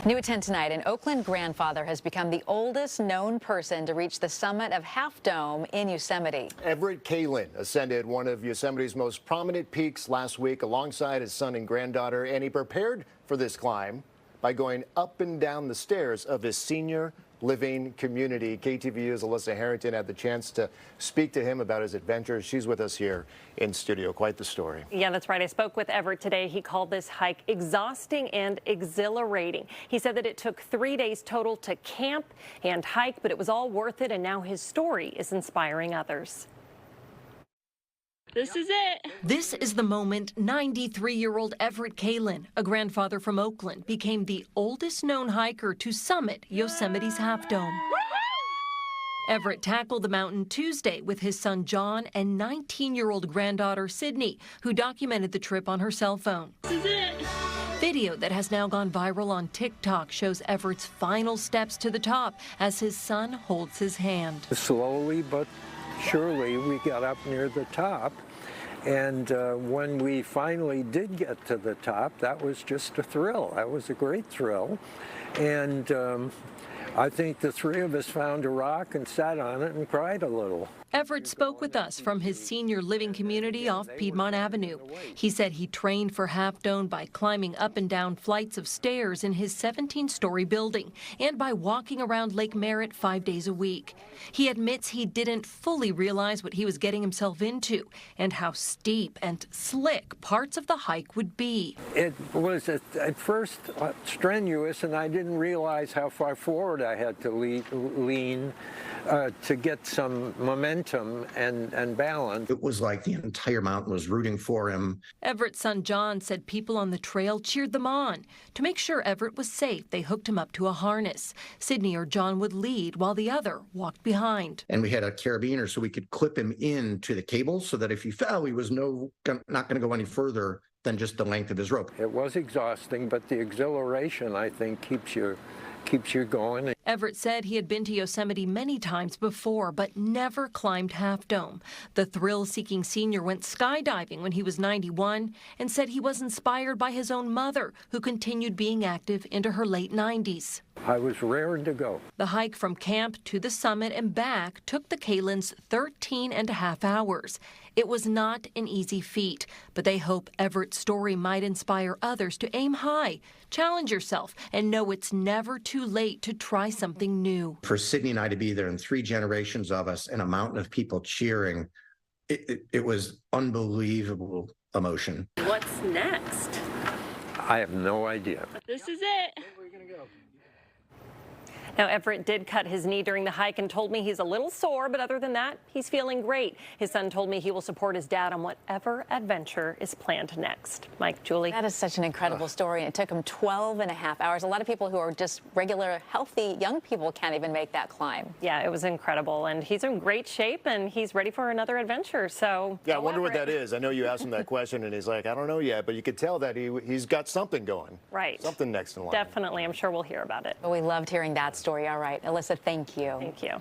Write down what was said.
New at 10 tonight, an Oakland grandfather has become the oldest known person to reach the summit of Half Dome in Yosemite. Everett Kalin ascended one of Yosemite's most prominent peaks last week alongside his son and granddaughter, and he prepared for this climb by going up and down the stairs of his senior living community. KTVU's Alyssa Harrington had the chance to speak to him about his adventures. She's with us here in studio. Quite the story. Yeah, that's right. I spoke with Everett today. He called this hike exhausting and exhilarating. He said that it took 3 days total to camp and hike, but it was all worth it, and now his story is inspiring others. This is it. This is the moment 93-year-old Everett Kalin, a grandfather from Oakland, became the oldest known hiker to summit Yosemite's Half Dome. Everett tackled the mountain Tuesday with his son John and 19-year-old granddaughter Sydney, who documented the trip on her cell phone. This is it. Video that has now gone viral on TikTok shows Everett's final steps to the top as his son holds his hand. Slowly but surely we got up near the top, and when we finally did get to the top, that was just a thrill. That was a great thrill, and I think the three of us found a rock and sat on it and cried a little. Everett spoke with us from his senior living community off Piedmont Avenue. He said he trained for Half Dome by climbing up and down flights of stairs in his 17-story building and by walking around Lake Merritt 5 days a week. He admits he didn't fully realize what he was getting himself into and how steep and slick parts of the hike would be. It was at first strenuous, and I didn't realize how far forward I had to lean to get some momentum and balance. It was like the entire mountain was rooting for him. Everett's son John said people on the trail cheered them on. To make sure Everett was safe, they hooked him up to a harness. Sydney or John would lead while the other walked behind. And we had a carabiner so we could clip him into the cable so that if he fell, he was not going to go any further than just the length of his rope. It was exhausting, but the exhilaration, I think, keeps you going. Everett said he had been to Yosemite many times before, but never climbed Half Dome. The thrill-seeking senior went skydiving when he was 91 and said he was inspired by his own mother, who continued being active into her late 90s. I was raring to go. The hike from camp to the summit and back took the Kalins 13.5 hours. It was not an easy feat, but they hope Everett's story might inspire others to aim high, challenge yourself, and know it's never too late to try something new. For Sydney and I to be there and 3 generations of us and a mountain of people cheering, it was unbelievable emotion. What's next? I have no idea. This is it. Now, Everett did cut his knee during the hike and told me he's a little sore, but other than that, he's feeling great. His son told me he will support his dad on whatever adventure is planned next. Mike, Julie. That is such an incredible story. It took him 12.5 hours. A lot of people who are just regular, healthy, young people can't even make that climb. Yeah, it was incredible, and he's in great shape, and he's ready for another adventure, so. Yeah, I wonder what that is. I know you asked him that question, and he's like, I don't know yet, but you could tell that he's got something going. Right. Something next in line. Definitely. I'm sure we'll hear about it. But we loved hearing that story. All right, Alyssa, thank you. Thank you.